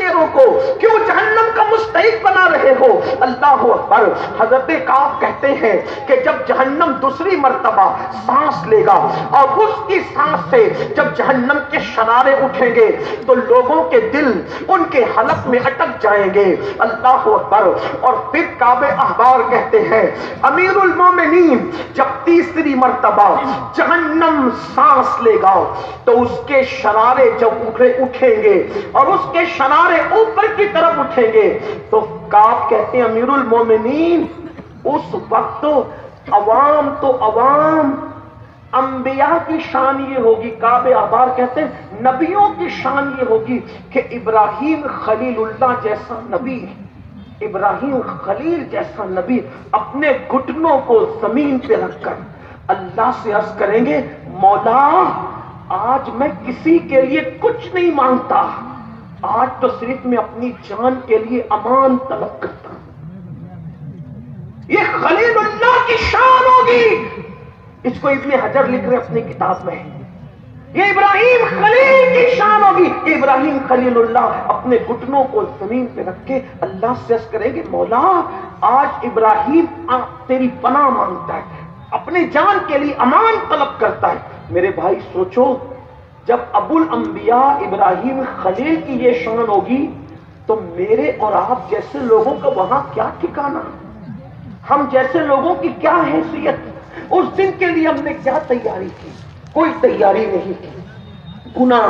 چہروں کو کیوں جہنم کا مستحق بنا رہے ہو؟ اللہ اکبر۔ حضرت کعب کہتے ہیں کہ جب جہنم دوسری مرتبہ سانس لے گا اور اس کی سانس سے جب جہنم کے شرارے اٹھیں گے تو لوگوں کے دل ان کے حلق میں اٹک جائیں گے۔ اللہ اکبر۔ اور پھر کعب احبار کہتے ہیں امیر المومنین جب تیسری مرتبہ جہنم سانس لے گا تو اس کے شرارے جب اٹھیں گے اور اس کے شرارے اوپر کی طرف اٹھیں گے تو کعب کہتے ہیں امیر المومنین اس وقت تو عوام انبیاء کی شان یہ ہوگی، کعب احبار کہتے ہیں نبیوں کی شان یہ ہوگی کہ ابراہیم خلیل اللہ جیسا نبی، ابراہیم خلیل جیسا نبی اپنے گھٹنوں کو زمین پہ رکھ کر اللہ سے عرض کریں گے مولا آج میں کسی کے لیے کچھ نہیں مانگتا، آج تو صرف میں اپنی جان کے لیے امان طلب کرتا ہوں۔ یہ خلیل اللہ کی شان ہوگی، اس کو ابن حجر لکھ رہے اپنی کتاب میں، یہ ابراہیم خلیل کی شان ہوگی کہ ابراہیم خلیل اللہ اپنے گھٹنوں کو زمین پہ رکھ کے اللہ سے عرض کریں گے مولا آج ابراہیم تیری پناہ مانگتا ہے، اپنی جان کے لیے امان طلب کرتا ہے۔ میرے بھائی سوچو جب ابو الانبیاء ابراہیم خلیل کی یہ شان ہوگی تو میرے اور آپ جیسے لوگوں کا وہاں کیا ٹھکانا، ہم جیسے لوگوں کی کیا حیثیت، اس دن کے لیے ہم نے کیا تیاری کی؟ کوئی تیاری نہیں کی، گناہ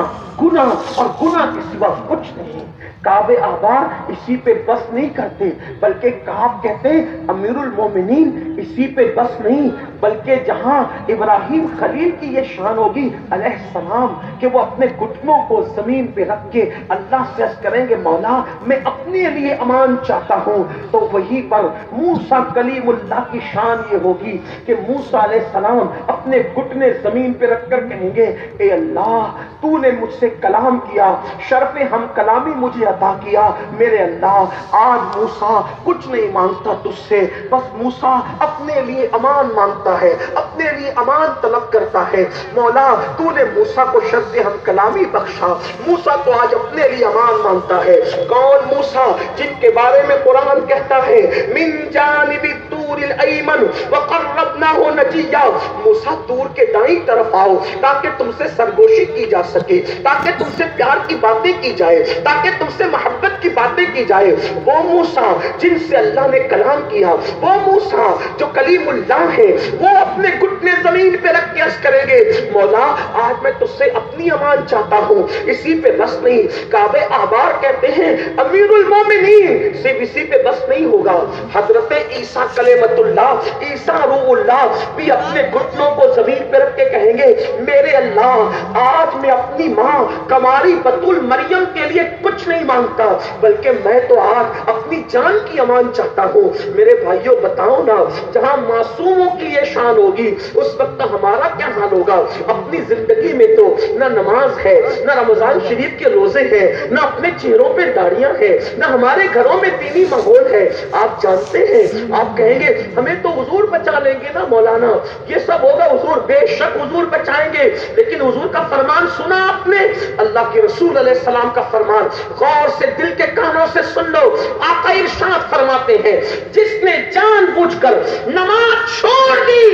اور گناہ کے سوا کچھ نہیں۔ کعب احبار اسی پہ بس نہیں کرتے بلکہ کعب کہتے ہیں امیر المومنین اسی پہ بس نہیں بلکہ جہاں ابراہیم خلیل کی یہ شان ہوگی علیہ السلام کہ وہ اپنے گھٹنوں کو زمین پہ رکھ کے اللہ سے عرض کریں گے مولا میں اپنے لیے امان چاہتا ہوں، تو وہیں پر موسیٰ کلیم اللہ کی شان یہ ہوگی کہ موسیٰ علیہ السلام اپنے گھٹنے زمین پہ رکھ کر کہیں گے اے اللہ تو نے مجھ سے کلام کیا، شرف ہم کلامی مجھے عطا کیا، میرے اللہ آج موسیٰ کچھ نہیں مانگتا تجھ سے، بس موسیٰ اپنے لیے امان مانگتا ہے، اپنے لیے امان طلب کرتا ہے، مولا تو نے موسیٰ کو شرف ہم کلامی بخشا، موسیٰ تو آج اپنے لیے امان مانگتا ہے۔ کون موسیٰ؟ جن کے بارے میں قرآن کہتا ہے من جانب الطور الایمن وقربناہ نجیا، موسیٰ طور کے دائیں طرف آؤ تاکہ تم سے سرگوشی کی جا سکے، تاکہ تم سے پیار کی باتیں کی جائے، تاکہ تم سے محبت کی باتیں کی جائے۔ وہ موسیٰ جن سے اللہ نے کلام کیا، وہ موسیٰ جو کلیم اللہ ہے، وہ اپنے گھٹنے زمین پہ رکھ کے عرض کریں گے مولا آج میں تجھ سے اپنی امان چاہتا ہوں، اسی پہ بس نہیں۔ کعب احبار کہتے ہیں امیر المومنین صرف اسی پہ بس نہیں ہوگا، حضرت عیسیٰ کلمۃ اللہ، عیسیٰ روح اللہ بھی اپنے گھٹنوں کو زمین پہ رکھ کے کہیں گے میرے اللہ آج میں اپنی ماں کماری بطول مریم کے لیے کچھ نہیں مانگتا بلکہ میں تو آج اپنی جان کی امان چاہتا ہوں۔ میرے بھائیوں بتاؤ نا جہاں معصوموں کی یہ شان ہوگی اس وقت ہمارا کیا حال ہوگا؟ اپنی زندگی میں تو نہ نماز ہے، نہ رمضان شریف کے روزے ہیں، نہ اپنے چہروں پہ داڑیاں ہیں، نہ ہمارے گھروں میں دینی ماحول ہے۔ آپ جانتے ہیں آپ کہیں گے ہمیں تو حضور بچا لیں گے نا مولانا، یہ سب ہوگا حضور، بے شک حضور بچائیں گے، لیکن حضور کا فرمان سنا آپ نے؟ اللہ کے رسول علیہ السلام کا فرمان غور سے دل کے کانوں سے سن لو۔ آقا ارشاد فرماتے ہیں جس نے جان بوجھ کر نماز چھوڑ دی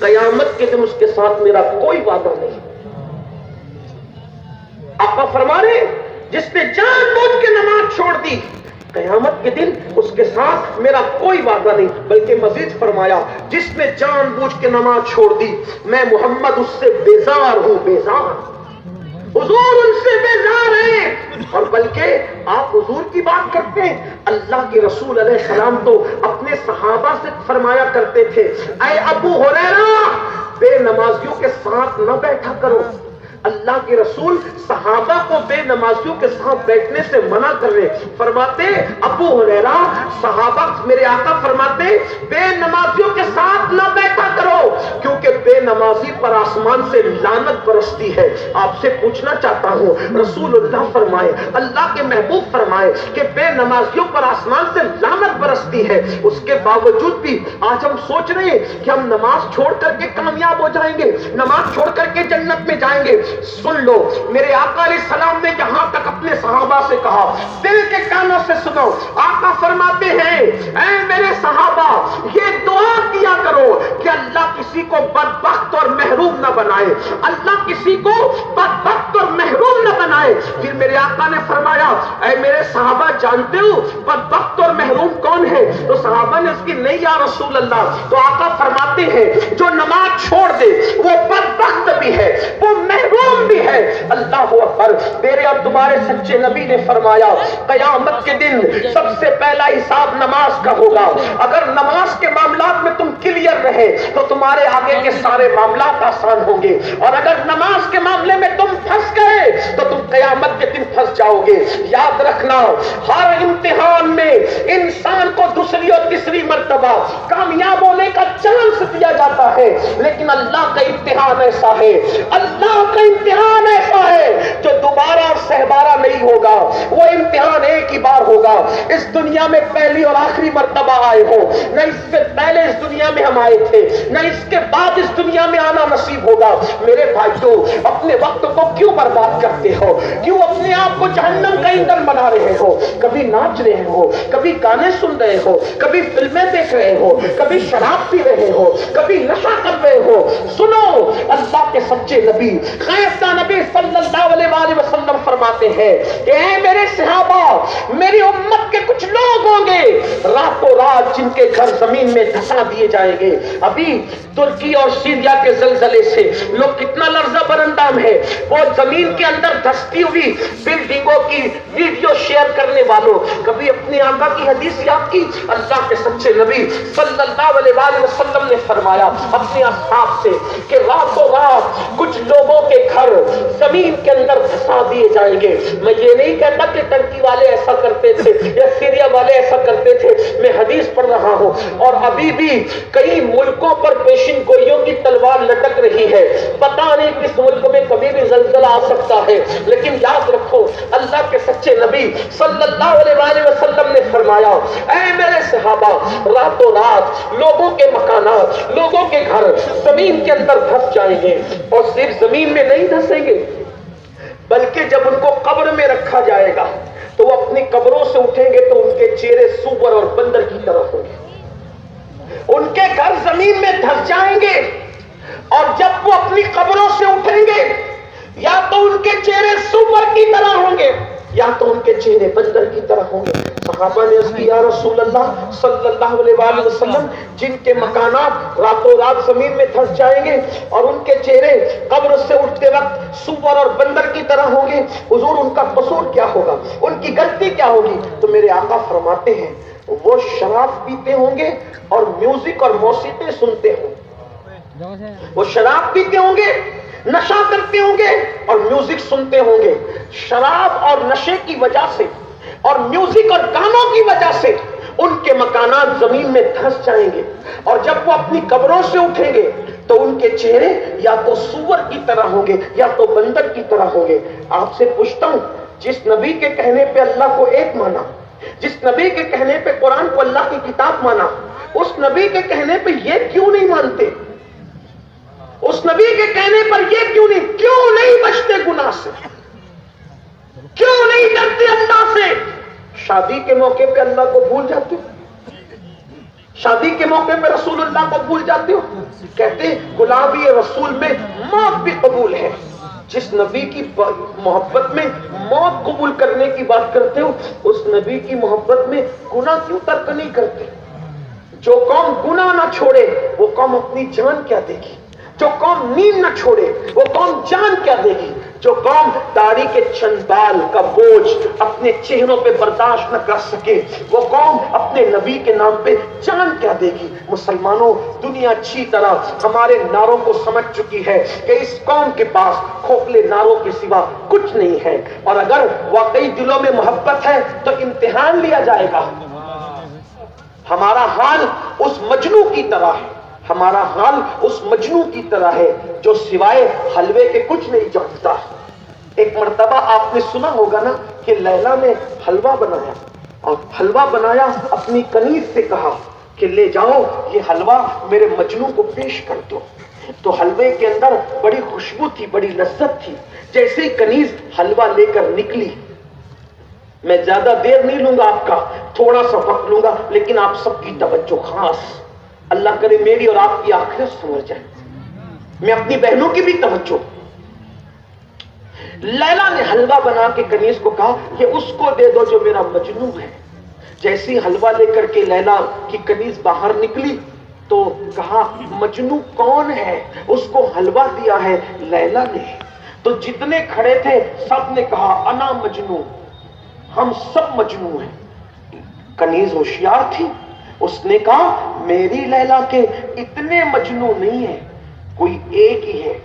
قیامت کے دن اس کے ساتھ میرا کوئی وعدہ نہیں۔ آقا فرما رہے جس نے جان بوجھ کے نماز چھوڑ دی قیامت کے دن اس کے ساتھ میرا کوئی وعدہ نہیں، بلکہ مزید فرمایا جس نے جان بوجھ کے نماز چھوڑ دی میں محمد اس سے بیزار ہوں، بیزار حضور ان سے بیزار ہیں۔ اور بلکہ آپ حضور کی بات کرتے ہیں، اللہ کے رسول علیہ السلام تو اپنے صحابہ سے فرمایا کرتے تھے اے ابو ہریرہ بے نمازیوں کے ساتھ نہ بیٹھا کرو۔ اللہ کے رسول صحابہ کو بے نمازیوں کے ساتھ بیٹھنے سے منع کر رہے، فرماتے ابو ہریرہ صحابہ میرے آقا فرماتے بے نمازیوں کے ساتھ نہ بیٹھا کرو کیونکہ بے نمازی پر آسمان سے لعنت برستی ہے۔ آپ سے پوچھنا چاہتا ہوں رسول اللہ فرمائے، اللہ کے محبوب فرمائے کہ بے نمازیوں پر آسمان سے لعنت برستی ہے، اس کے باوجود بھی آج ہم سوچ رہے ہیں کہ ہم نماز چھوڑ کر کے کامیاب ہو جائیں گے، نماز چھوڑ کر کے جنت میں جائیں گے۔ سن لو، میرے آقا علیہ السلام نے یہاں تک اپنے صحابہ سے کہا، دل کے کانوں سے سنو، آقا فرماتے ہیں اے میرے صحابہ یہ دعا کیا کرو کہ اللہ کسی کو بدبخت اور محروم نہ بنائے، اللہ کسی کو بدبخت اور محروم نہ بنائے۔ پھر میرے آقا نے فرمایا اے میرے صحابہ جانتے ہو بدبخت اور محروم کون ہے؟ تو صحابہ نے اس کی نہیں یا رسول اللہ، تو آقا فرماتے ہیں جو نماز چھوڑ دے وہ بدبخت بھی ہے، وہ محروم بھی ہے۔ اللہ اکبر، میرے اب تمہارے سچے نبی نے فرمایا قیامت کے دن سب سے پہلا حساب نماز کا ہوگا۔ اگر نماز کے معاملات میں تم کلیئر رہے تو تمہارے آگے کے سارے معاملات آسان ہوں گے، اور اگر نماز کے معاملے میں تم پھنس گئے تو تم قیامت کے دن پھنس جاؤ گے۔ یاد رکھنا ہر امتحان میں انسان کو دوسری اور تیسری مرتبہ کامیاب ہونے کا چانس دیا جاتا ہے، لیکن اللہ کا امتحان ایسا ہے، اللہ کا امتحان ایسا ہے جو دوبارہ اور سہبارہ نہیں ہوگا، وہ امتحان ایک ہی بار ہوگا۔ اس دنیا میں پہلی اور آخری مرتبہ آئے ہو، نہ اس سے پہلے اس دنیا میں ہم آئے تھے، نہ اس کے بعد اس دنیا میں آنا نصیب ہوگا۔ میرے بھائیوں اپنے وقت کو کیوں برباد کرتے ہو؟ کیوں اپنے آپ کو جہنم کا ایندھن بنا رہے ہو؟ کبھی ناچ رہے ہو، کبھی گانے سن رہے ہو، کبھی فلمیں دیکھ رہے ہو، کبھی شراب پی رہے ہو، کبھی نشہ کر رہے ہو۔ سنو اللہ کے سچے نبی خیر نبی صلی اللہ علیہ وآلہ وسلم فرماتے ہیں کہ اے میرے صحابہ میری امت کے کچھ لوگ ہوں گے راتوں رات جن کے گھر زمین میں دھسا دیے جائیں گے۔ ابھی ترکی اور سیریا کے زلزلے سے لوگ کتنا لرزہ برندام ہے، وہ زمین کے اندر دھستی ہوئی بلڈنگوں کی ویڈیو شیئر کرنے والوں کبھی اپنے آقا کی حدیث یاد کی؟ اللہ کے سچے نبی صلی اللہ علیہ وآلہ وسلم نے فرمایا اپنے اصحاب سے کہ راتوں رات کچھ لوگوں کے گھر زمین کے اندر دھسا دیے جائیں گے۔ میں یہ نہیں کہتا کہ ترکی والے ایسا کرتے تھے یا سیریا والے ایسا کرتے تھے، میں حدیث پڑھ رہا ہوں، اور ابھی بھی کئی ملکوں پر پیشن گوئیوں کی تلوار لٹک رہی ہے۔ پتہ نہیں کس ملک میں کبھی بھی زلزلہ آ سکتا ہے، لیکن یاد رکھو اللہ کے سچے نبی صلی اللہ علیہ وآلہ وسلم نے فرمایا اے میرے صحابہ راتوں رات لوگوں کے مکانات، لوگوں کے گھر زمین کے اندر دھس جائیں گے، اور صرف زمین میں نہیں دھسیں گے بلکہ جب ان کو قبر میں رکھا جائے گا تو وہ اپنی قبروں سے اٹھیں گے تو ان کے چہرے سور اور بندر کی طرح ہوں گے، ان کے گھر زمین میں دھس جائیں گے، اور جب وہ اپنی قبروں سے اٹھیں گے یا تو ان کے چہرے سور کی طرح ہوں گے یا تو ان کے چہرے بندر کی طرح ہوں گے۔ صحابہ نے عرض کی یا رسول اللہ صلی اللہ علیہ وآلہ وسلم جن کے مکانات راتوں رات زمین میں دھس جائیں گے اور ان کے چہرے قبر سے اٹھتے وقت سور اور بندر کی طرح ہوں گے، حضور ان کا قصور کیا ہوگا، ان کی غلطی کیا ہوگی؟ تو میرے آقا فرماتے ہیں وہ شراب پیتے ہوں گے اور میوزک اور موسیقی سنتے ہوں گے، وہ شراب پیتے ہوں گے، نشہ کرتے ہوں گے اور میوزک سنتے ہوں گے۔ شراب اور نشے کی وجہ سے اور میوزک اور گانوں کی وجہ سے ان کے مکانات زمین میں دھس جائیں گے، اور جب وہ اپنی قبروں سے اٹھیں گے تو ان کے چہرے یا تو سور کی طرح ہوں گے یا تو بندر کی طرح ہوں گے۔ آپ سے پوچھتا ہوں جس نبی کے کہنے پہ اللہ کو ایک مانا، جس نبی کے کہنے پہ قرآن کو اللہ کی کتاب مانا، اس نبی کے کہنے پہ یہ کیوں نہیں مانتے؟ اس نبی کے کہنے پر یہ کیوں نہیں بچتے گناہ سے؟ کیوں نہیں ڈرتے اللہ سے؟ شادی کے موقع پہ اللہ کو بھول جاتے ہو، شادی کے موقع پہ رسول اللہ کو بھول جاتے ہو۔ کہتے غلامی رسول میں موت بھی قبول ہے۔ جس نبی کی محبت میں موت قبول کرنے کی بات کرتے ہو، اس نبی کی محبت میں گناہ کیوں ترک نہیں کرتے؟ جو قوم گناہ نہ چھوڑے وہ قوم اپنی جان کیا دے گی؟ جو قوم نیند نہ چھوڑے وہ قوم جان کیا دے گی؟ جو قوم داڑھی کے چند بال کا بوجھ اپنے چہروں پہ برداشت نہ کر سکے وہ قوم اپنے نبی کے نام پہ جان کیا دے گی؟ مسلمانوں دنیا اچھی طرح ہمارے نعروں کو سمجھ چکی ہے کہ اس قوم کے پاس کھوکھلے نعروں کے سوا کچھ نہیں ہے، اور اگر واقعی دلوں میں محبت ہے تو امتحان لیا جائے گا۔ ہمارا حال اس مجنوں کی طرح ہے، ہمارا حال اس مجنوں کی طرح ہے جو سوائے حلوے کے کچھ نہیں جانتا۔ ایک مرتبہ آپ نے سنا ہوگا نا کہ لیلا نے حلوہ بنایا، اور حلوہ بنایا اپنی کنیز سے کہا کہ لے جاؤ یہ حلوہ میرے مجنوں کو پیش کر دو. تو حلوے کے اندر بڑی خوشبو تھی، بڑی لذت تھی. جیسے ہی کنیز حلوہ لے کر نکلی، میں زیادہ دیر نہیں لوں گا آپ کا، تھوڑا سا وقت لوں گا، لیکن آپ سب کی توجہ خاص، اللہ کرے میری اور آپ کی آخرت سمجھ جائے، میں اپنی بہنوں کی بھی توجہ. لیلا نے حلوہ بنا کے کنیز کو کہا کہ اس کو دے دو جو میرا مجنوں ہے. جیسی حلوہ لے کر کے لیلا کی کنیز باہر نکلی تو کہا مجنوں کون ہے؟ اس کو حلوہ دیا ہے لیلا نے. تو جتنے کھڑے تھے سب نے کہا انا مجنوں، ہم سب مجنوں ہیں. کنیز ہوشیار تھی، اس نے کہا میری لیلا کے اتنے مجنوں نہیں ہیں، کوئی ایک ہی ہے.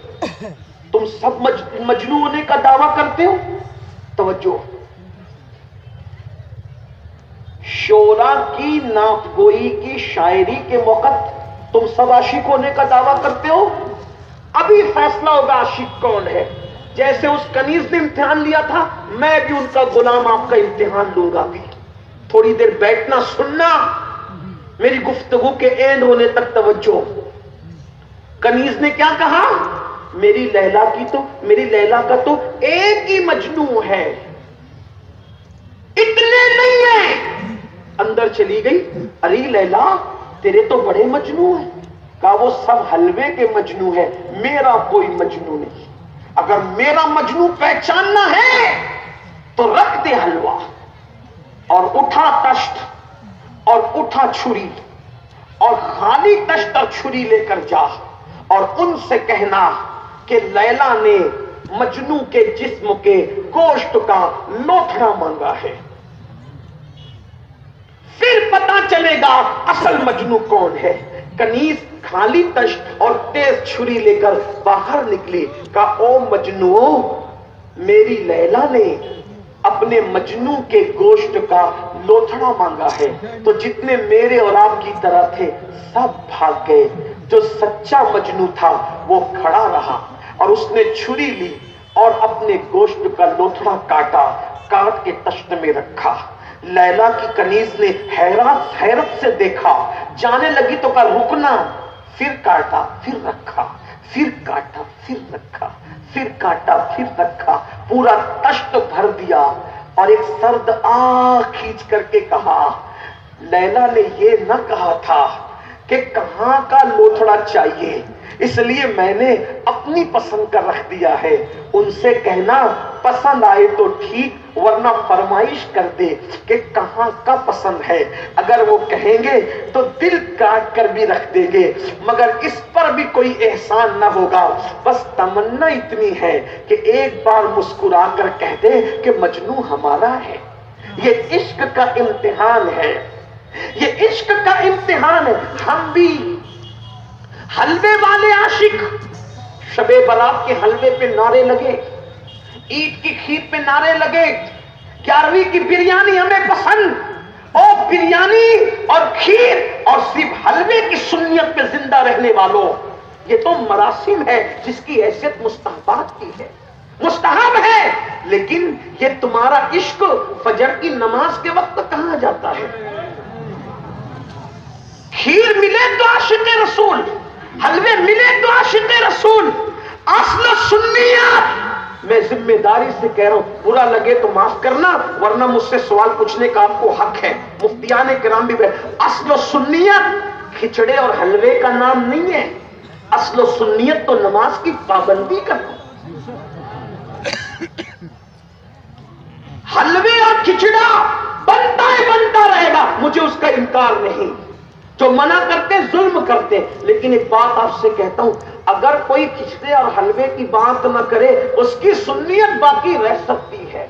تم سب مجنوں ہونے کا دعویٰ کرتے ہو. توجہ، شعرا کی نعت گوئی کی شاعری کے موقع تم سب عاشق ہونے کا دعویٰ کرتے ہو. ابھی فیصلہ ہوگا عاشق کون ہے. جیسے اس کنیز نے امتحان لیا تھا، میں بھی ان کا غلام آپ کا امتحان لوں گا. بھی تھوڑی دیر بیٹھنا، سننا، میری گفتگو کے اینڈ ہونے تک توجہ. کنیز نے کیا کہا؟ میری لیلا کا تو ایک ہی مجنوں ہے، اتنے نہیں ہیں. اندر چلی گئی، ارے لیلا تیرے تو بڑے مجنوں ہیں. کہا وہ سب حلوے کے مجنوں ہیں، میرا کوئی مجنوں نہیں. اگر میرا مجنوں پہچاننا ہے تو رکھ دے حلوہ، اور اٹھا تشت اور اٹھا چھری، اور خالی تشت اور چھری لے کر جا، اور ان سے کہنا کہ لیلا نے مجنوں کے جسم کے گوشت کا لوتھڑا مانگا ہے. پھر پتا چلے گا اصل مجنوں کون ہے. کنیز خالی تشت اور تیز چھری لے کر باہر نکلی. کہا او مجنوں، میری لیلا نے اپنے مجنوں کے گوشت کا لوتھڑا مانگا ہے. تو جتنے میرے اور آپ کی طرح تھے سب بھاگ گئے. جو سچا مجنوں تھا وہ کھڑا رہا، اور اس نے چھری لی اور اپنے گوشت کا لوتھڑا کاٹ کے تشت میں رکھا. لیلا کی کنیز نے حیرت سے دیکھا، جانے لگی تو کہا رکنا. پھر کاٹا، پھر رکھا، پھر کاٹا، پھر رکھا، پھر کاٹا، پھر رکھا، پورا تشت بھر دیا. اور ایک سرد آنکھ کھینچ کر کے کہا لیلا نے یہ نہ کہا تھا کہ کہاں کا لوتھڑا چاہیے، اس لیے میں نے اپنی پسند کا رکھ دیا ہے. ان سے کہنا پسند آئے تو ٹھیک، ورنہ فرمائش کر دے کہ کہاں کا پسند ہے. اگر وہ کہیں گے تو دل کاٹ کر بھی رکھ دیں گے، مگر اس پر بھی کوئی احسان نہ ہوگا. بس تمنا اتنی ہے کہ ایک بار مسکرا کر کہہ دے کہ مجنوں ہمارا ہے. یہ عشق کا امتحان ہے، یہ عشق کا امتحان ہے. ہم بھی حلوے والے عاشق، شب برات کے حلوے پہ نعرے لگے، عید کی کھیر پہ نعرے لگے، 11ویں کی بریانی ہمیں پسند. اور بریانی اور کھیر اور صرف حلوے کی سنت پہ زندہ رہنے والوں، یہ تو مراسم ہے جس کی حیثیت مستحبات کی ہے، مستحب ہے. لیکن یہ تمہارا عشق فجر کی نماز کے وقت کہاں جاتا ہے؟ کھیر ملے تو عاشق رسول، حلوے ملے تو عاشق رسول. اصل سنیت، میں ذمہ داری سے کہہ رہا ہوں، برا لگے تو معاف کرنا، ورنہ مجھ سے سوال پوچھنے کا آپ کو حق ہے. مفتیان کرام بھی اصل سنیت کھچڑے اور حلوے کا نام نہیں ہے. اصل سنیت تو نماز کی پابندی کرنا. حلوے اور کھچڑا بنتا رہے گا، مجھے اس کا انکار نہیں. جو منع کرتے ظلم کرتے. لیکن ایک بات آپ سے کہتا ہوں، اگر کوئی کھچڑے اور حلوے کی بات نہ کرے اس کی سنیت باقی رہ سکتی ہے،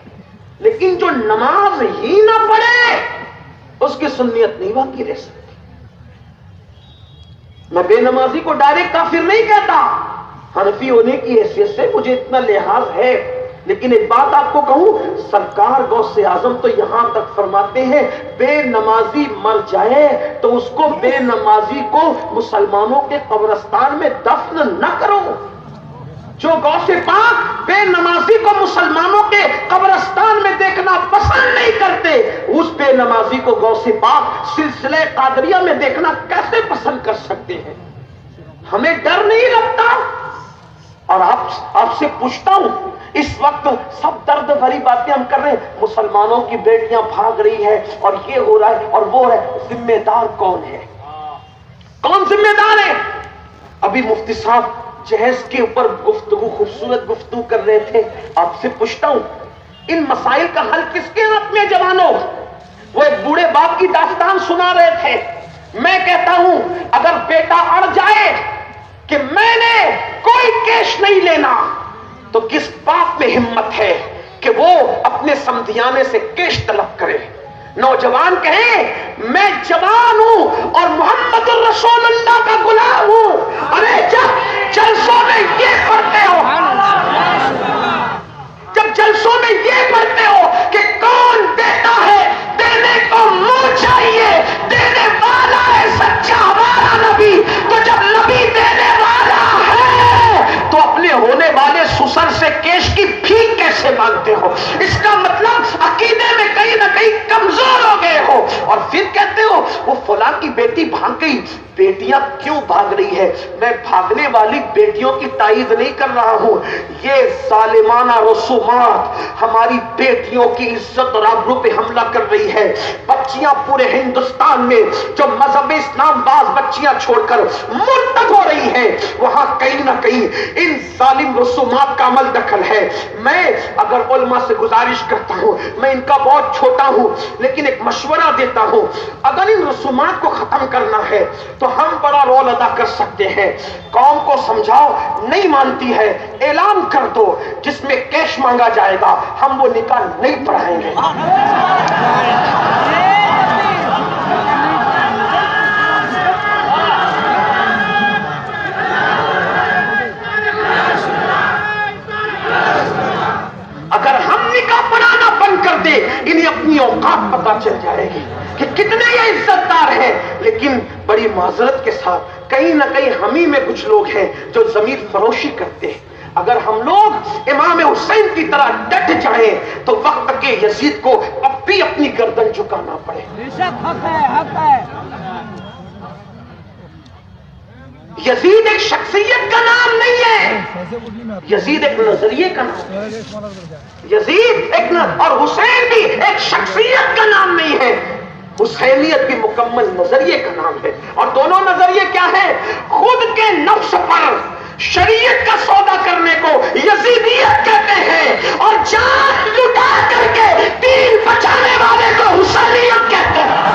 لیکن جو نماز ہی نہ پڑھے اس کی سنیت نہیں باقی رہ سکتی. میں بے نمازی کو ڈائریکٹ کافر نہیں کہتا، حنفی ہونے کی حیثیت سے مجھے اتنا لحاظ ہے. لیکن ایک بات آپ کو کہوں، سرکار غوث اعظم تو یہاں تک فرماتے ہیں بے نمازی مر جائے تو اس کو بے نمازی کو مسلمانوں کے قبرستان میں دفن نہ کرو. جو غوث پاک بے نمازی کو مسلمانوں کے قبرستان میں دیکھنا پسند نہیں کرتے، اس بے نمازی کو غوث پاک سلسلہ قادریہ میں دیکھنا کیسے پسند کر سکتے ہیں؟ ہمیں ڈر نہیں لگتا؟ اور آپ سے پوچھتا ہوں، اس وقت سب درد بھری باتیں ہم کر رہے ہیں، مسلمانوں کی بیٹیاں بھاگ رہی ہے اور یہ ہو رہا ہے اور وہ ہے، ذمہ دار کون ہے؟ کون ذمہ دار ہے؟ ابھی مفتی صاحب جہیز کے اوپر گفتگو، خوبصورت گفتگو کر رہے تھے. آپ سے پوچھتا ہوں، ان مسائل کا حل کس کے ہاتھ میں جوانوں؟ وہ ایک بوڑھے باپ کی داستان سنا رہے تھے. میں کہتا ہوں اگر بیٹا اڑ جائے کہ میں نے کوئی کیش نہیں لینا، تو کس باپ میں ہمت ہے کہ وہ اپنے سمدھیانے سے کیش طلب کرے؟ نوجوان کہیں میں جوان ہوں اور محمد الرسول اللہ کا غلام ہوں. ارے جب جلسوں میں یہ پڑھتے ہو، جب جلسوں میں یہ پڑھتے ہو کہ کون دیتا ہے، دینے کو منہ چاہیے، دینے والا ہے سچا ہمارا نبی، تو جب نبی دینے والا ہے تو اپنے ہونے والے سسر سے کیش کی بھیک کیسے مانگتے ہو؟ اس کا مطلب عقیدے میں کہیں نہ کہیں کمزور ہو گئے ہو. اور پھر کہتے ہو وہ فلاں کی بیٹی بھاگ گئی. بیٹیاں کیوں بھاگ رہی ہے؟ میں بھاگنے والی بیٹیوں کی تائید نہیں کر رہا ہوں. یہ ظالمانہ رسومات ہماری بیٹیوں کی عزت اور آبرو پہ حملہ کر رہی ہے. بچیاں پورے ہندوستان میں جو مذہب اسلام باز بچیاں چھوڑ کر مرتد ہو رہی ہیں، وہاں کہیں نہ کہیں ان ظالم رسومات کا عمل دخل ہے. میں اگر علماء سے گزارش کرتا ہوں، میں ان کا بہت چھوٹا ہوں لیکن ایک مشورہ دیتا ہوں، اگر ان رسومات کو ختم کرنا ہے تو ہم بڑا رول ادا کر سکتے ہیں. قوم کو سمجھاؤ، نہیں مانتی ہے اعلان کر دو جس میں کیش مانگا جائے گا، ہم وہ نکاح نہیں پڑھائیں گے. اگر ہم نکاح پڑھانا بند کر دے، انہیں اپنی اوقات پتہ چل جائے گی کہ کتنے یہ عزت دار ہیں. لیکن بڑی معذرت کے ساتھ کہیں نہ کہیں ہم ہی میں کچھ لوگ ہیں جو ضمیر فروشی کرتے ہیں. اگر ہم لوگ امام حسین کی طرح ڈٹ جائیں تو وقت کے یزید کو اب بھی اپنی گردن جھکانا پڑے. یزید ایک شخصیت کا نام نہیں ہے، یزید ایک نظریے کا نام ہے. یزید ایک اور حسین بھی ایک شخصیت کا نام نہیں ہے، حسینیت بھی مکمل نظریے کا نام ہے. اور دونوں نظریے کیا ہے؟ خود کے نفس پر شریعت کا سودا کرنے کو یزیدیت کہتے ہیں اور جان لٹا کر کے دین بچانے والے کو حسینیت کہتے ہیں.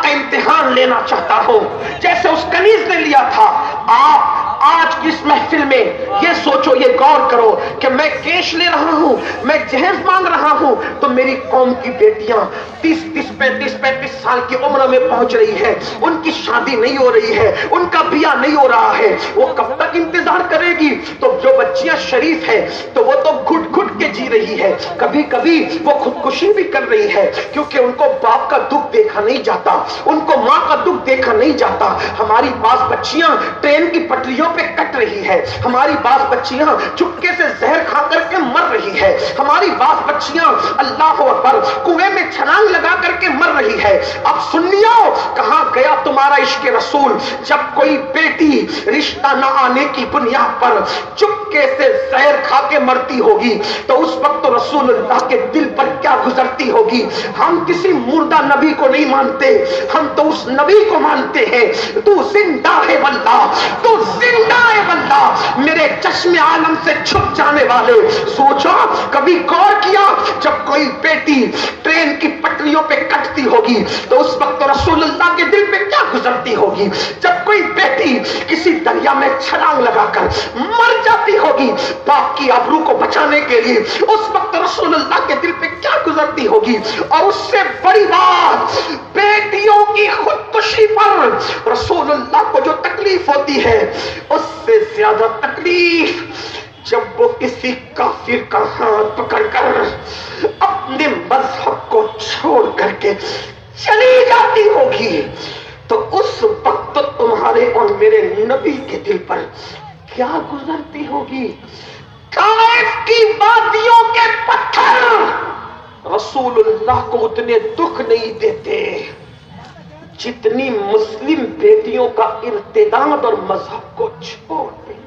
امتحان لینا چاہتا ہوں جیسے اس کنیز نے لیا تھا. آپ آج کی اس محفل میں یہ سوچو، یہ غور کرو کہ میں کیش لے رہا ہوں، میں جہیز مانگ رہا ہوں، تو میری قوم کی بیٹیاں 30-35 سال کی عمر میں پہنچ رہی ہے، ان کی شادی نہیں ہو رہی ہے، ان کا بیاہ نہیں ہو رہا ہے. وہ کب تک انتظار کرے گی؟ تو جو بچیاں شریف ہیں تو وہ تو گھٹ گھٹ کے جی رہی ہے، کبھی کبھی وہ خودکشی بھی کر رہی ہے کیونکہ ان کو باپ کا دکھ دیکھا نہیں جاتا، ان کو ماں کا دکھ دیکھا نہیں جاتا. ہماری بعض بچیاں ٹرین کی پٹریوں پہ کٹ رہی ہے، ہماری بعض بچیاں چپکے سے زہر کھا کر کے مر رہی ہے، ہماری بعض بچیاں اللہ اکبر کنویں میں چھلانگ لگا کر کے مر رہی ہے. اب سنیو، کہاں گیا تمہارا عشق رسول؟ جب کوئی بیٹی رشتہ نہ آنے کی بنیاد پر چپکے سے زہر کھا کے مرتی ہوگی تو اس وقت رسول اللہ کے دل پر کیا گزرتی ہوگی؟ ہم کسی مردہ نبی کو نہیں مانتے، ہم تو اس نبی کو مانتے ہیں. تو زندہ ہے واللہ، تو زندہ ہے واللہ، میرے چشم عالم سے چھپ جانے والے. سوچو، کبھی غور کیا جب کوئی بیٹی ٹرین کی پٹریوں پہ کٹتی ہوگی تو اس وقت رسول اللہ کے دل پہ کیا گزرتی ہوگی؟ جب کوئی بیٹی کسی دریا میں چھلانگ لگا کر مر جاتی ہوگی باپ کی آبرو کو بچانے کے لیے، اس وقت رسول اللہ کے دل پہ کیا گزرتی ہوگی؟ اور اس سے بڑی بات، بیٹیوں کی خودکشی پر رسول اللہ کو جو تکلیف ہوتی ہے اس سے زیادہ تکلیف جب وہ کسی کافر کا ہاتھ پکڑ کر اپنے مذہب کو چھوڑ کر کے چلی جاتی ہوگی تو اس وقت تمہارے اور میرے نبی کے دل پر کیا گزرتی ہوگی؟ طائف کی وادیوں کے پتھر رسول اللہ کو اتنے دکھ نہیں دیتے جتنی مسلم بیٹیوں کا ارتداد اور مذہب کو چھوڑ دیں۔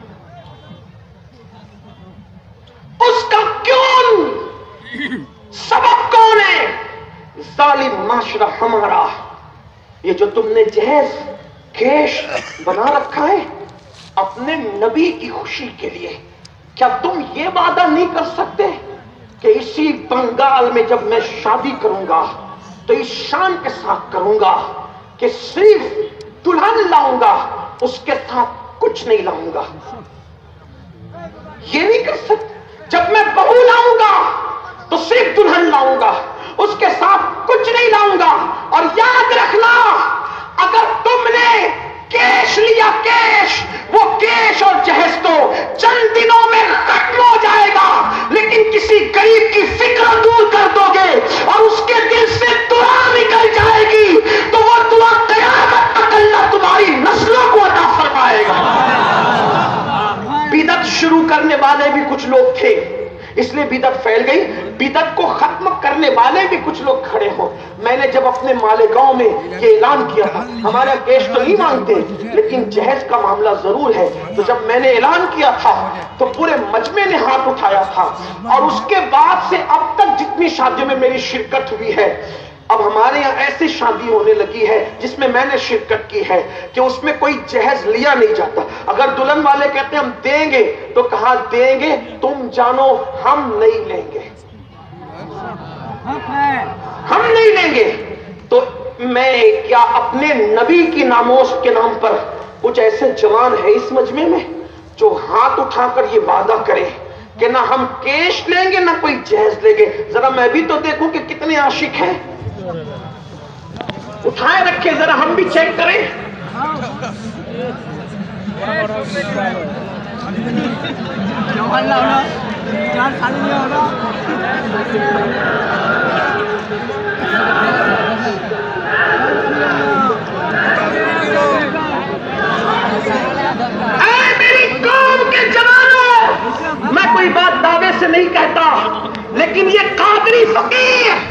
اس کا کیوں سبب کون ہے؟ ظالم معاشرہ ہمارا، یہ جو تم نے جہیز کیش بنا رکھا ہے اپنے نبی کی خوشی کے لیے، کیا تم یہ وعدہ نہیں کر سکتے کہ اسی بنگال میں جب میں شادی کروں گا تو اس شان کے ساتھ کروں گا کہ صرف دلہن لاؤں گا، اس کے ساتھ کچھ نہیں لاؤں گا؟ یہ نہیں کر سکتے؟ جب میں بہو لاؤں گا تو صرف دلہن لاؤں گا، اس کے ساتھ کچھ نہیں لاؤں گا۔ اور یاد رکھنا، اگر تم نے کیش لیا، کیش، وہ کیش اور جہیز تو چند دنوں میں ختم ہو جائے گا، لیکن کسی غریب کی فکر دور کر دو گے اور اس کے دل سے دعا نکل جائے گی تو وہ دعا قیامت تک اللہ تمہاری نسلوں کو عطا فرمائے گا۔ بدعت شروع کرنے والے بھی کچھ لوگ تھے، اس لیے بدعت پھیل گئی۔ بدعت کو ختم کرنے والے بھی کچھ لوگ کھڑے ہوں۔ میں نے جب اپنے مالیگاؤں میں یہ اعلان کیا تھا، ہمارا کیش تو نہیں مانگتے لیکن جہیز کا معاملہ ضرور ہے، تو جب میں نے اعلان کیا تھا تو پورے مجمع نے ہاتھ اٹھایا تھا، اور اس کے بعد سے اب تک جتنی شادیوں میں میری شرکت ہوئی ہے، اب ہمارے یہاں ایسی شادی ہونے لگی ہے جس میں میں نے شرکت کی ہے کہ اس میں کوئی جہیز لیا نہیں جاتا۔ اگر دلہن والے کہتے ہیں ہم دیں گے تو کہا دیں گے، تم جانو ہم نہیں لیں گے، ہم نہیں لیں گے۔ تو میں کیا اپنے نبی کی ناموس کے نام پر کچھ ایسے جوان ہیں اس مجمع میں جو ہاتھ اٹھا کر یہ وعدہ کریں کہ نہ ہم کیش لیں گے نہ کوئی جہیز لیں گے؟ ذرا میں بھی تو دیکھوں کہ کتنے عاشق ہیں، اٹھائے رکھے، ذرا ہم بھی چیک کریں۔ اے میری قوم کے جوانوں، میں کوئی بات دعوے سے نہیں کہتا، لیکن یہ قادری فقیر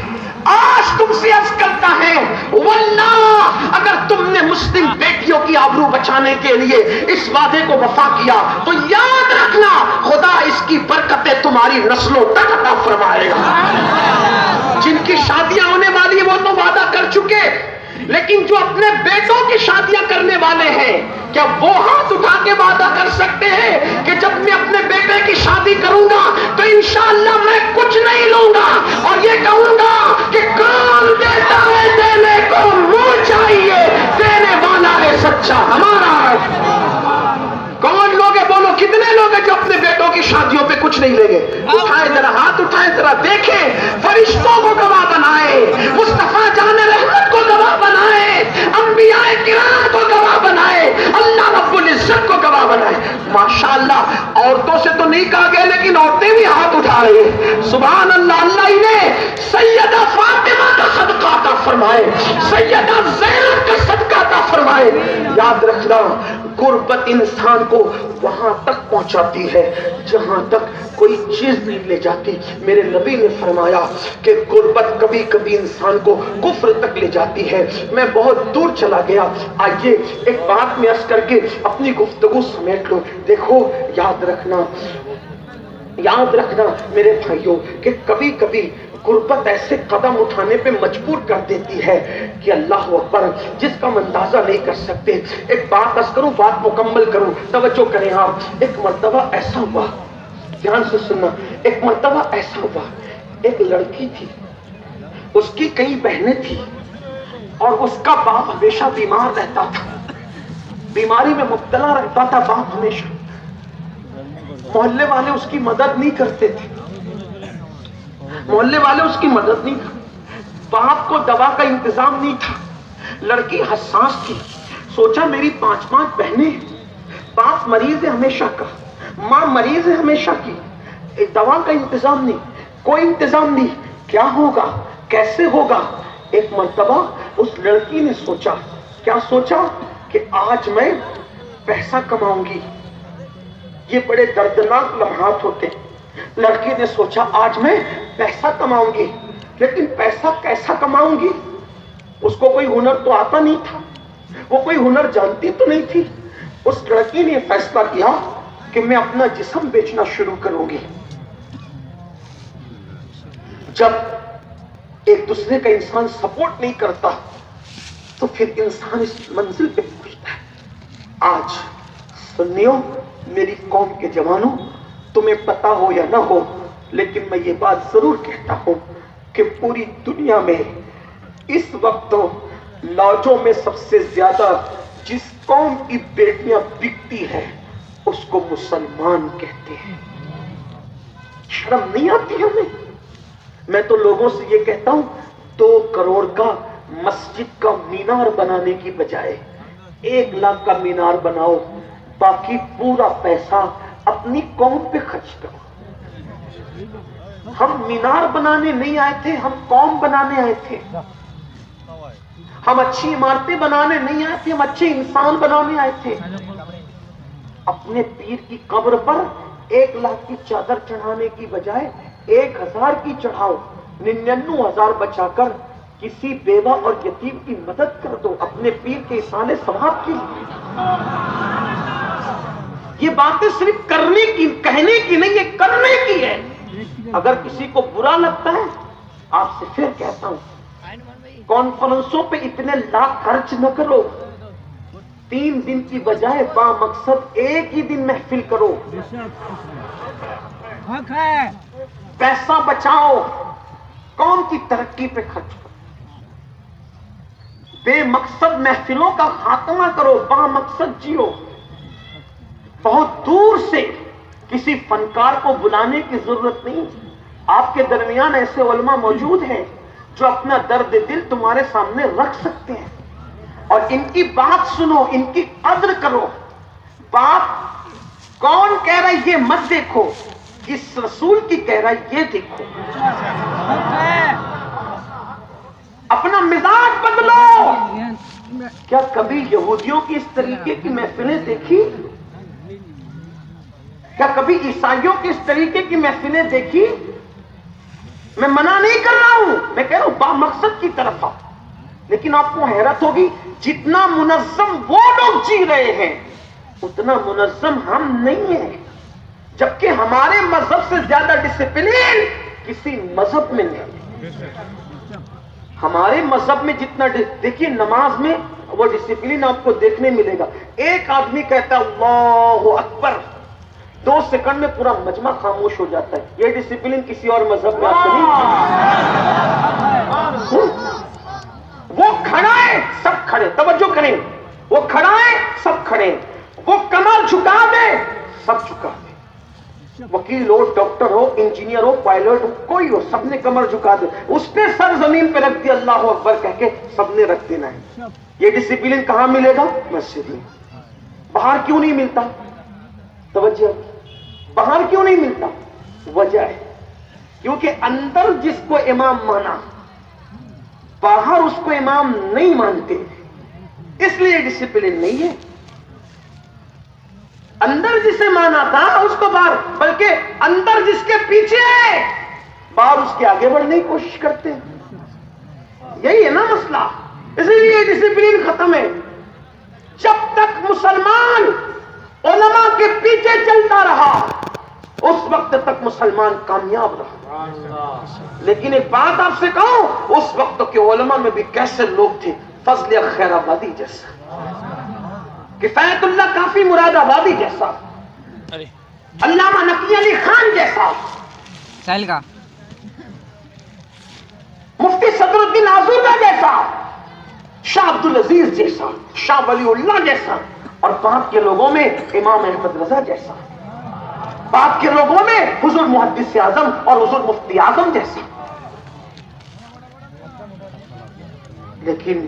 آج تم سے عرض کرتا ہے، واللہ اگر تم نے مسلم بیٹیوں کی آبرو بچانے کے لیے اس وعدے کو وفا کیا تو یاد رکھنا خدا اس کی برکتیں تمہاری نسلوں تک عطا فرمائے گا۔ جن کی شادیاں ہونے والی وہ تو وعدہ کر چکے، لیکن جو اپنے بیٹوں کی شادیاں کرنے والے ہیں، کیا وہ ہاتھ اٹھا کے وعدہ کر سکتے ہیں کہ جب میں اپنے بیٹے کی شادی کروں گا تو انشاءاللہ میں کچھ نہیں لوں گا اور یہ کہوں گا کہ کون دیتا ہے دینے کو منہ چاہیے، دینے والا ہے سچا ہمارا ہے۔ کون لوگ ہیں؟ بولو کتنے لوگ ہیں جو اپنے بیٹوں کی شادیوں پہ کچھ نہیں لیں گے؟ اٹھائے ذرا ہاتھ، اٹھائے ذرا، دیکھیں فرشتوں کو گواہ بنائے، مصطفیٰ جان رحمت کو گواہ بنائے، انبیاء کرام کو گواہ بنائے، اللہ رب العزت کو گواہ بنائے۔ ماشاءاللہ عورتوں سے تو نہیں کہا گیا لیکن عورتیں بھی ہاتھ اٹھا رہی ہیں، سبحان اللہ۔ اللہ انہیں سیدہ فاطمہ کا صدقہ عطا فرمائے، سیدہ زینب کا صدقہ عطا فرمائے۔ یاد رکھنا، غربت انسان کو وہاں تک پہنچاتی ہے جہاں تک کوئی چیز نہیں لے جاتی۔ میرے نبی نے فرمایا کہ غربت کبھی کبھی انسان کو کفر تک لے جاتی ہے۔ میں بہت دور چلا گیا، آئیے ایک بات میں عرض کر کے اپنی گفتگو سمیٹ لو۔ دیکھو یاد رکھنا میرے بھائیوں کہ کبھی کبھی غربت ایسے قدم اٹھانے پہ مجبور کر دیتی ہے کہ اللہ اکبر، جس کا اندازہ نہیں کر سکتے۔ ایک بات عرض کروں، بات مکمل کروں، توجہ کریں آپ۔ ایک مرتبہ ایسا ہوا، دھیان سے سننا، ایک مرتبہ ایسا ہوا، ایک لڑکی تھی، اس کی کئی بہنیں تھیں اور اس کا باپ ہمیشہ بیمار رہتا تھا، بیماری میں مبتلا رہتا تھا باپ ہمیشہ۔ محلے والے اس کی مدد نہیں کرتے تھے، محلے والے اس کی مدد نہیں کرتے، باپ کو دوا کا انتظام نہیں تھا۔ لڑکی حساس تھی، سوچا میری 5 بہنیں، باپ مریض ہے ہمیشہ کا، ماں مریض ہے ہمیشہ کی، دوا کا انتظام نہیں، کوئی انتظام نہیں، کیا ہوگا، کیسے ہوگا؟ ایک مرتبہ اس لڑکی نے سوچا، کیا سوچا؟ کہ آج میں پیسہ کماؤں گی. یہ بڑے دردناک لمحات ہوتے. لڑکی نے سوچا آج میں پیسہ کماؤں گی، لیکن پیسہ کیسا کماؤں گی؟ اس کو کوئی ہنر تو آتا نہیں تھا، وہ کوئی ہنر جانتی تو نہیں تھی. اس لڑکی نے فیصلہ کیا کہ میں اپنا جسم بیچنا شروع کروں گی. جب ایک دوسرے کا انسان سپورٹ نہیں کرتا تو پھر انسان اس منزل پہ پہنچتا ہے. آج سنیو میری قوم کے جوانوں، تمہیں پتا ہو یا نہ ہو، لیکن میں یہ بات ضرور کہتا ہوں کہ پوری دنیا میں اس وقت لاجوں میں سب سے زیادہ جس قوم کی بیٹیاں بکتی ہیں اس کو مسلمان کہتے ہیں. شرم نہیں آتی ہمیں؟ میں تو لوگوں سے یہ کہتا ہوں 2 کروڑ کا مسجد کا مینار بنانے کی بجائے 1 لاکھ کا مینار بناؤ، باقی پورا پیسہ اپنی قوم پہ خرچ کرو. ہم مینار بنانے نہیں آئے تھے، ہم قوم بنانے آئے تھے. ہم اچھی عمارتیں بنانے نہیں آئے تھے، ہم اچھے انسان بنانے آئے تھے. اپنے پیر کی قبر پر 1 لاکھ کی چادر چڑھانے کی بجائے 1000 کی چڑھاؤ، 99,000 بچا کر کسی بیوہ اور یتیم کی مدد کر دو اپنے پیر کے احسان ثواب کے لیے. یہ باتیں صرف کرنے کی، کہنے کی نہیں، یہ کرنے کی ہے. اگر کسی کو برا لگتا ہے، آپ سے پھر کہتا ہوں کانفرنسوں پہ اتنے لاکھ خرچ نہ کرو. 3 دن کی بجائے با مقصد 1 ہی دن محفل کرو. پیسہ بچاؤ، قوم کی ترقی پہ خرچ کرو. بے مقصد محفلوں کا خاتمہ کرو، با مقصد جیو. بہت دور سے کسی فنکار کو بلانے کی ضرورت نہیں. آپ کے درمیان ایسے علماء موجود ہیں جو اپنا درد دل تمہارے سامنے رکھ سکتے ہیں، اور ان کی بات سنو، ان کی قدر کرو. بات کون کہہ رہا ہے یہ مت دیکھو، کس رسول کی کہہ رہا ہے یہ دیکھو. اپنا مزاج بدلو. کیا کبھی یہودیوں کی اس طریقے کی محفلیں دیکھی؟ کیا کبھی عیسائیوں کی اس طریقے کی محفلیں دیکھی؟ میں منع نہیں کر رہا ہوں، میں کہہ رہا ہوں با مقصد کی طرف آؤ. لیکن آپ کو حیرت ہوگی جتنا منظم وہ لوگ جی رہے ہیں اتنا منظم ہم نہیں ہیں، جبکہ ہمارے مذہب سے زیادہ ڈسپلین کسی مذہب میں نہیں. ہمارے مذہب میں جتنا دیکھیے نماز میں وہ ڈسپلین آپ کو دیکھنے ملے گا. ایک آدمی کہتا ہے اللہ اکبر، 2 سیکنڈ میں پورا مجمع خاموش ہو جاتا ہے. یہ ڈسپلین کسی اور مذہب میں آپ کو نہیں. وہ کھڑا ہے سب کھڑے، توجہ کریں، وہ کھڑا ہے سب کھڑے، وہ کمر جھکا دے سب جھکا دے. وکیل ہو، ڈاکٹر ہو، انجینئر ہو، پائلٹ ہو، کوئی ہو، سب نے کمر جھکا دے. اس نے سر زمین پہ رکھ دیا اللہ اکبر کہہ کے سب نے رکھ دینا ہے. یہ ڈسپلین کہاں ملے گا؟ مسجد میں. باہر کیوں نہیں ملتا؟ توجہ، باہر کیوں نہیں ملتا؟ وجہ ہے کیونکہ اندر جس کو امام مانا باہر اس کو امام نہیں مانتے، اس لیے ڈسپلن نہیں ہے. اندر جسے مانا تھا اس کو باہر، بلکہ اندر جس کے پیچھے ہے باہر اس کے آگے بڑھنے کی کوشش کرتے ہیں. یہی ہے نا مسئلہ، اسی لیے ڈسپلن ختم ہے. جب تک مسلمان علماء کے پیچھے چلتا رہا اس وقت تک مسلمان کامیاب رہا. لیکن ایک بات آپ سے کہوں، اس وقت کے علماء میں بھی کیسے لوگ تھے، فضل خیر آبادی جیسا، کفایت اللہ کافی مراد آبادی جیسا، علامہ نقی علی خان جیسا، سہل کا مفتی صدر الدین آزودہ جیسا، شاہ عبد العزیز جیسا، شاہ ولی اللہ جیسا، اور بعد کے لوگوں میں امام احمد رضا جیسا، بعد کے لوگوں میں حضور محدث اعظم اور حضور مفتی اعظم جیسا. لیکن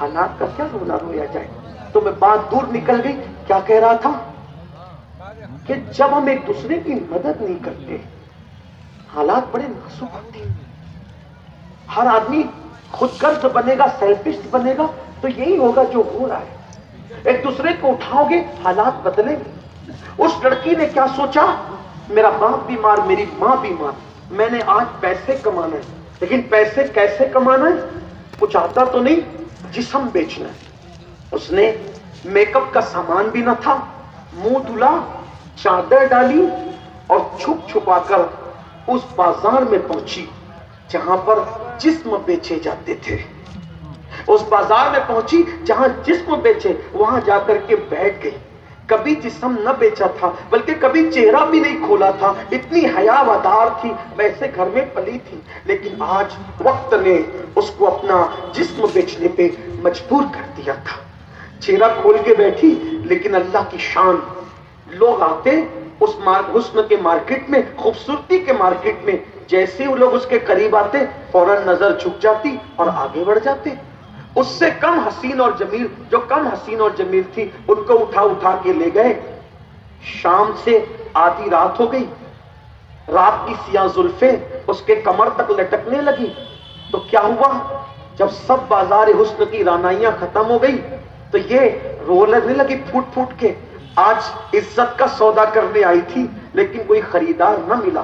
حالات کا کیا رونا رویا جائے. تو میں بات دور نکل گئی. کیا کہہ رہا تھا کہ جب ہم ایک دوسرے کی مدد نہیں کرتے حالات بڑے نازک ہوتے ہیں. ہر آدمی خود غرض بنے گا, سیلفش بنے گا, تو یہی ہوگا جو ہو رہا ہے. ایک دوسرے کو اٹھاؤ گے, حالات بدلیں گے. اس لڑکی نے کیا سوچا, میرا باپ بیمار, میری ماں بیمار, میں نے آج پیسے کمانا ہے, لیکن پیسے کیسے کمانا ہے, کچھ آتا تو نہیں, جسم بیچنا ہے. اس نے میک اپ کا سامان بھی نہ تھا, منہ دھلا, چادر ڈالی اور چھپ چھپا کر اس بازار میں پہنچی جہاں پر جسم بیچے جاتے تھے. اس بازار میں پہنچی جہاں جسم بیچے, وہاں جا کر کے بیٹھ گئی. کبھی جسم نہ بیچا تھا, بلکہ کبھی چہرہ بھی نہیں کھولا تھا, اتنی حیاوادار تھی, ویسے گھر میں پلی تھی, لیکن آج وقت نے اس کو اپنا جسم بیچنے پہ مجبور کر دیا تھا. چہرہ کھول کے بیٹھی, لیکن اللہ کی شان, لوگ آتے اس حسن کے مارکیٹ میں, خوبصورتی کے مارکیٹ میں, جیسے وہ لوگ اس کے قریب آتے فوراً نظر جھک جاتی اور آگے بڑھ جاتے. اس سے کم حسین اور جمیل, جو کم حسین اور جمیل تھی, ان کو اٹھا اٹھا کے لے گئے. شام سے آدھی رات ہو گئی, رات کی سیاہ زلفیں اس کے کمر تک لٹکنے لگی. تو کیا ہوا, جب سب بازار حسن کی رانائیاں ختم ہو گئی تو یہ رو لگنے لگی پھوٹ پھوٹ کے. آج عزت کا سودا کرنے آئی تھی, لیکن کوئی خریدار نہ ملا.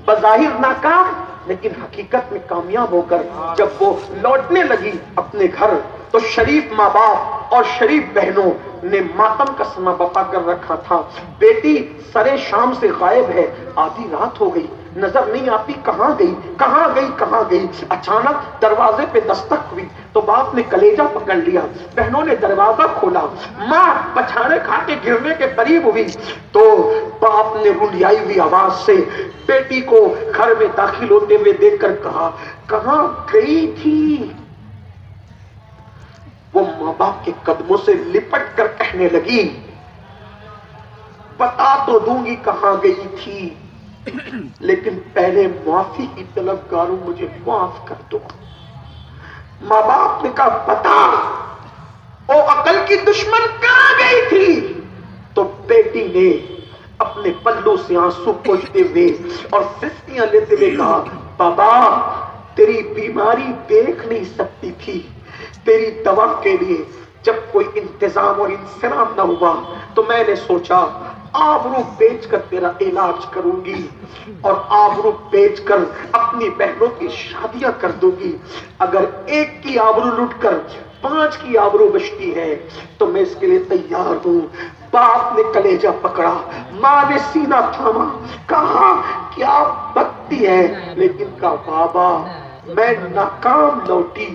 بظاہر ناکام, لیکن حقیقت میں کامیاب ہو کر جب وہ لوٹنے لگی اپنے گھر, تو شریف ماں باپ اور شریف بہنوں نے ماتم کا سما بپا کر رکھا تھا. بیٹی سرے شام سے غائب ہے, آدھی رات ہو گئی, نظر نہیں آتی کہاں گئی کہاں گئی کہاں گئی. اچانک دروازے پہ دستک ہوئی تو باپ نے کلیجہ پکڑ لیا, بہنوں نے دروازہ کھولا, ماں پچھاڑے کھا کے گرنے کے قریب ہوئی تو باپ نے رنڈیائی ہوئی آواز سے بیٹی کو گھر میں داخل ہوتے ہوئے دیکھ کر کہا, کہاں گئی تھی؟ وہ ماں باپ کے قدموں سے لپٹ کر کہنے لگی, بتا تو دوں گی کہاں گئی تھی, لیکن پہلے معافی کی طلبگار ہوں, مجھے معاف کر دو. ماں باپ نے کہا, بتا او عقل کی دشمن کہاں گئی تھی؟ تو بیٹی نے اپنے پلو سے آنسو پوچھتے ہوئے اور سسکیاں لیتے ہوئے کہا, بابا تیری بیماری دیکھ نہیں سکتی تھی, تیری دوا کے لیے جب کوئی انتظام اور انصرام نہ ہوا تو میں نے سوچا آبرو بیچ کر تیرا علاج کروں گی اور آبرو بیچ کر اپنی بہنوں کی شادیاں کر دوں گی. اگر ایک کی آبرو لٹ کر 5 کی آبرو بچتی ہے تو میں اس کے لیے تیار ہوں. باپ نے کلیجہ پکڑا, ماں نے سینہ تھاما, کہا کیا بکتی ہے, لیکن کہا بابا میں ناکام لوٹی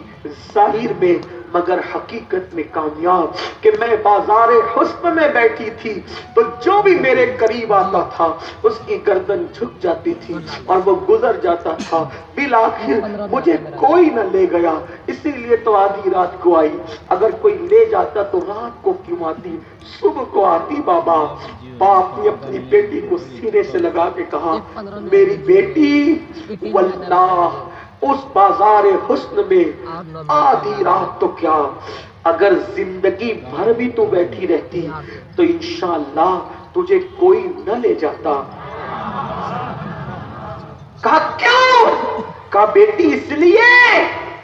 ظاہر میں مگر حقیقت میں کامیاب, کہ میں بازار حسن میں بیٹھی تھی تو جو بھی میرے قریب آتا تھا اس کی گردن جھک جاتی تھی اور وہ گزر جاتا تھا. بالآخر مجھے کوئی نہ لے گیا, اسی لیے تو آدھی رات کو آئی. اگر کوئی لے جاتا تو رات کو کیوں آتی, صبح کو آتی. بابا باپ نے اپنی بیٹی کو سینے سے لگا کے کہا, میری بیٹی واللہ اس بازار حسن میں آدھی رات تو کیا, اگر زندگی بھر بھی تو بیٹھی رہتی تو انشاءاللہ تجھے کوئی نہ لے جاتا. کہا کیوں؟ کہا بیٹی اس لیے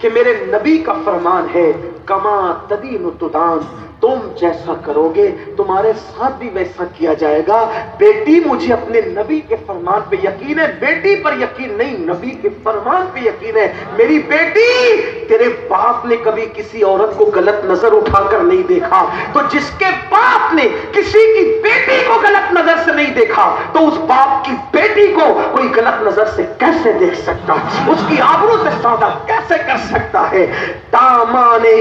کہ میرے نبی کا فرمان ہے, کما تدین تدان, تم جیسا کرو گے تمہارے ساتھ بھی ویسا کیا جائے گا. بیٹی مجھے اپنے نبی کے فرمان پہ یقین ہے, بیٹی پر یقین نہیں, نبی کے فرمان پہ یقین ہے. میری بیٹی تیرے باپ نے کبھی کسی عورت کو غلط نظر اٹھا کر نہیں دیکھا, تو جس کے باپ نے کسی کی بیٹی کو غلط نظر سے نہیں دیکھا تو اس باپ کی بیٹی کو کوئی غلط نظر سے کیسے دیکھ سکتا, اس کی آبرو سے سودا کیسے کر سکتا ہے. دامانے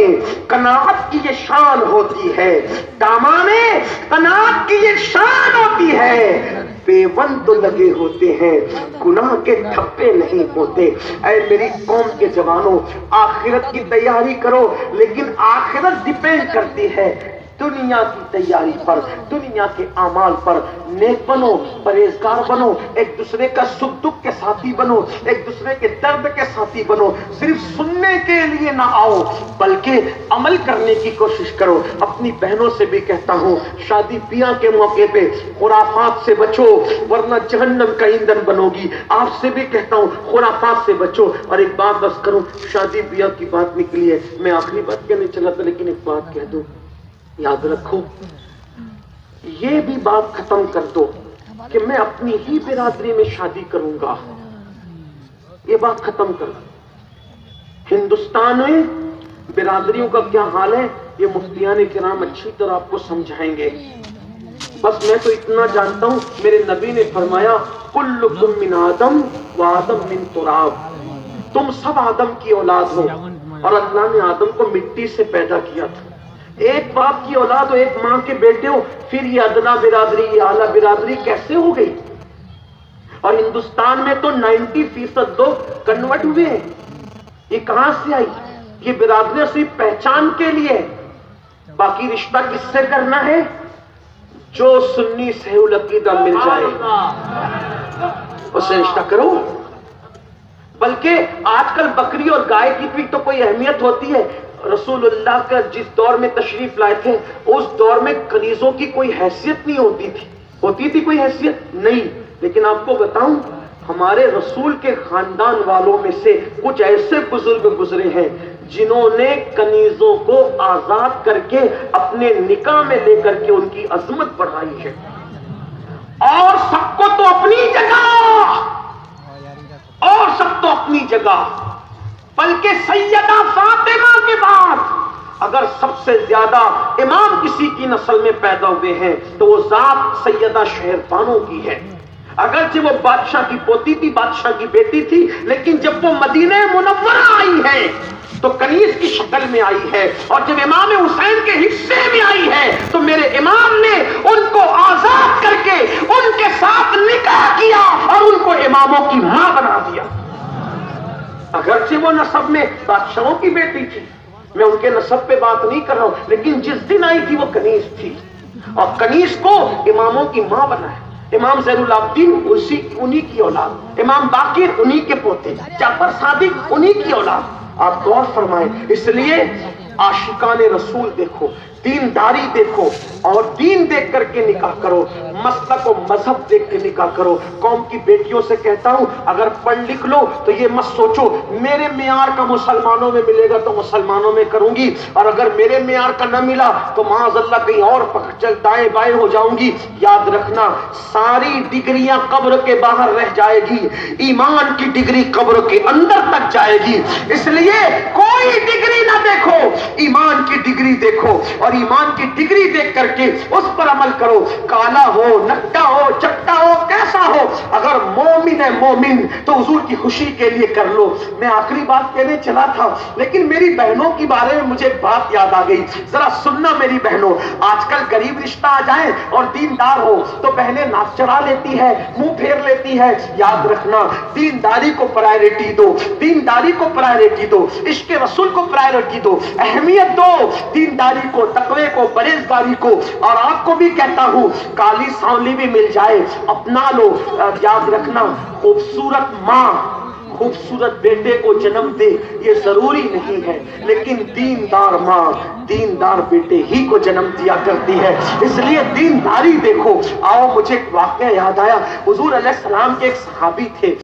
قناعت کی یہ شان ہوتی ہے, دامانے قناعت کی یہ شان ہوتی ہے. پیوند تو لگے ہوتے ہیں, گناہ کے ٹھپے نہیں ہوتے. اے میری قوم کے جوانوں, آخرت کی تیاری کرو, لیکن آخرت ڈیپینڈ کرتی ہے دنیا کی تیاری پر، دنیا کے اعمال پر نیک بنو، پرہیزگار بنو، ایک دوسرے کا سکھ دکھ کے ساتھی بنو، ایک دوسرے کے درد کے ساتھی بنو. صرف سننے کے لیے نہ آؤ بلکہ عمل کرنے کی کوشش کرو. اپنی بہنوں سے بھی کہتا ہوں شادی بیاہ کے موقع پہ خرافات سے بچو ورنہ جہنم کا ایندھن بنو گی. آپ سے بھی کہتا ہوں خرافات سے بچو. اور ایک بات بس کروں، شادی بیاہ کی بات نکلی ہے، میں آخری بات کہنے چلا تھا لیکن ایک بات کہہ دوں، یاد رکھو یہ بھی بات ختم کر دو کہ میں اپنی ہی برادری میں شادی کروں گا. یہ بات ختم کر دو. ہندوستان میں برادریوں کا کیا حال ہے یہ مفتیان کرام اچھی طرح آپ کو سمجھائیں گے. بس میں تو اتنا جانتا ہوں، میرے نبی نے فرمایا کلکم من آدم و آدم من تراب. تم سب آدم کی اولاد ہو اور اللہ نے آدم کو مٹی سے پیدا کیا تھا. ایک باپ کی اولاد ہو، ایک ماں کے بیٹے ہو، پھر یہ ادنا برادری، یہ اعلیٰ برادری کیسے ہو گئی؟ اور ہندوستان میں تو 90% لوگ کنورٹ ہوئے ہیں. یہ کہاں سے آئی؟ یہ برادریاں صرف پہچان کے لیے، باقی رشتہ کس سے کرنا ہے؟ جو سنی صحیح العقیدہ مل جائے اس سے رشتہ کرو. بلکہ آج کل بکری اور گائے کی بھی تو کوئی اہمیت ہوتی ہے. رسول اللہ کا جس دور میں تشریف لائے تھے اس دور میں کنیزوں کی کوئی حیثیت نہیں ہوتی تھی. ہوتی تھی کوئی حیثیت؟ نہیں. لیکن آپ کو بتاؤں ہمارے رسول کے خاندان والوں میں سے کچھ ایسے بزرگ گزرے ہیں جنہوں نے کنیزوں کو آزاد کر کے اپنے نکاح میں لے کر کے ان کی عظمت بڑھائی ہے. اور سب کو تو اپنی جگہ، اور سب تو اپنی جگہ، بلکہ سیدہ فاطمہ کے بعد اگر سب سے زیادہ امام کسی کی نسل میں پیدا ہوئے ہیں تو وہ ذات سیدہ شہربانو کی ہے. اگرچہ وہ بادشاہ کی پوتی تھی، بادشاہ کی بیٹی تھی، لیکن جب وہ مدینہ منورہ آئی ہے تو کنیز کی شکل میں آئی ہے. اور جب امام حسین کے حصے میں آئی ہے تو میرے امام نے ان کو آزاد کر کے ان کے ساتھ نکاح کیا اور ان کو اماموں کی ماں بنا دیا. اگرچہ وہ نسب میں بادشاہوں کی بیٹی تھی، میں ان کے نسب پہ بات نہیں کر رہا ہوں، لیکن جس دن آئی تھی وہ کنیز تھی اور کنیز کو اماموں کی ماں بنا ہے. امام زین العابدین انہی کی اولاد، امام باقر انہی کے پوتے، جعفر صادق انہی کی اولاد. آپ غور فرمائیں. اس لیے عاشقان رسول دیکھو، دینداری دیکھو اور دین دیکھ کر کے نکاح کرو، مسلک و مذہب دیکھ کے نکاح کرو. قوم کی بیٹیوں سے کہتا ہوں اگر پڑھ لکھ لو تو یہ مت سوچو میرے معیار کا مسلمانوں میں ملے گا تو مسلمانوں میں کروں گی، اور اگر میرے معیار کا نہ ملا تو معاذ اللہ کہیں اور چل دائیں بائیں ہو جاؤں گی. یاد رکھنا ساری ڈگریاں قبر کے باہر رہ جائے گی، ایمان کی ڈگری قبر کے اندر تک جائے گی. اس لیے کوئی ڈگری نہ دیکھو، ایمان کی ڈگری دیکھو اور ایمان کی ڈگری دیکھ کر کے اس پر عمل کرو. کالا ہو، نکا ہو، چٹا ہو، کیسا ہو، اگر مومن ہے مومن تو حضور کی خوشی کے لیے کر لو. میں آخری بات کہنے چلا تھا لیکن میری بہنوں کے بارے میں مجھے بات یاد آ گئی. ذرا سننا میری بہنوں، آج کل غریب رشتہ آ جائے اور دیندار ہو تو بہنیں ناک چڑھا لیتی ہے، منہ پھیر لیتی ہے. یاد رکھنا دینداری کو پرائرٹی دو، دینداری کو پرائرٹی دو، عشق رسول کو پرائرٹی دو، اہمیت دو دینداری کو، تقوی کو، پرہیزگاری کو. اور آپ کو بھی کہتا ہوں کالی سانولی بھی مل جائے اپنا لو. یاد رکھنا خوبصورت ماں خوبصورت بیٹے کو جنم دے یہ ضروری نہیں ہے، لیکن دیندار ماں دیندار بیٹے ہی کو جنم دیا کرتی ہے. اس لیے دینداری دیکھو. آؤ مجھے ایک واقعہ یاد آیا. حضور علیہ السلام کے ایک صحابی تھے.